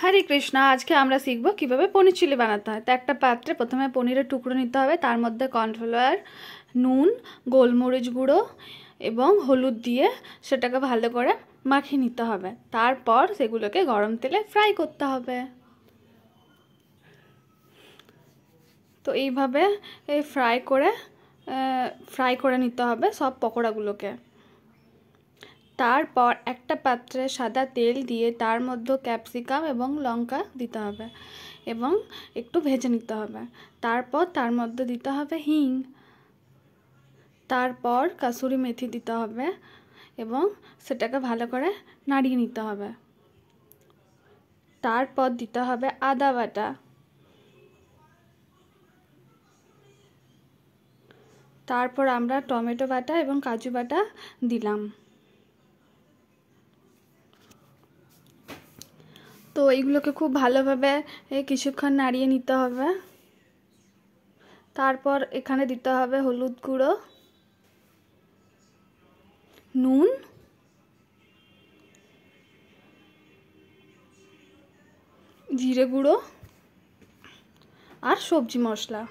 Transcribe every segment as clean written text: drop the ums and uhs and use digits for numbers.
হরে কৃষ্ণা। আজকে আমরা শিখব কিভাবে পনির চিলি বানাতে হয়। তো একটা পাত্রে প্রথমে পনিরের টুকরো নিতে হবে, তার মধ্যে কর্নফ্লাওয়ার, নুন, গোলমরিচ গুঁড়ো এবং হলুদ দিয়ে সেটাকে ভালো করে মাখিয়ে নিতে হবে। তারপর সেগুলোকে গরম তেলে ফ্রাই করতে হবে। তো এইভাবে ফ্রাই করে নিতে হবে সব পকোড়াগুলোকে। তারপর একটা পাত্রে সাদা তেল দিয়ে তার মধ্যে ক্যাপসিকাম এবং লঙ্কা দিতে হবে এবং একটু ভেজে নিতে হবে। তারপর তার মধ্যে দিতে হবে হিং, তারপর কাসুরি মেথি দিতে হবে এবং সেটাকে ভালো করে নাড়িয়ে নিতে হবে। তারপর দিতে হবে আদা বাটা, তারপর আমরা টমেটো বাটা এবং কাজু বাটা দিলাম। তো এইগুলোকে খুব ভালোভাবে কিছুক্ষণ নাড়িয়ে নিতে হবে। তারপর এখানে দিতে হবে হলুদ গুঁড়ো, নুন, জিরে গুঁড়ো আর সবজি মশলা।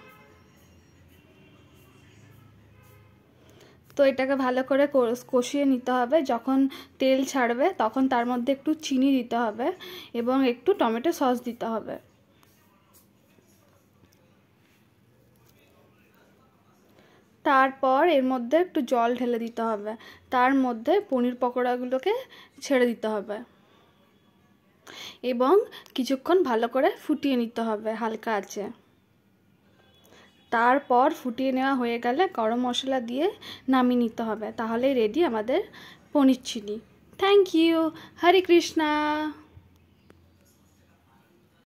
তো এটাকে ভালো করে কষিয়ে নিতে হবে। যখন তেল ছাড়বে তখন তার মধ্যে একটু চিনি দিতে হবে এবং একটু টমেটো সস দিতে হবে। তারপর এর মধ্যে একটু জল ঢেলে দিতে হবে, তার মধ্যে পনির পকোড়াগুলোকে ছেড়ে দিতে হবে এবং কিছুক্ষণ ভালো করে ফুটিয়ে নিতে হবে হালকা আঁচে। তারপর ফুটিয়ে নেওয়া হয়ে গেলে গরম মশলা দিয়ে নামিয়ে নিতে হবে। তাহলেই রেডি আমাদের paneer chilli. Thank you. Hare Krishna.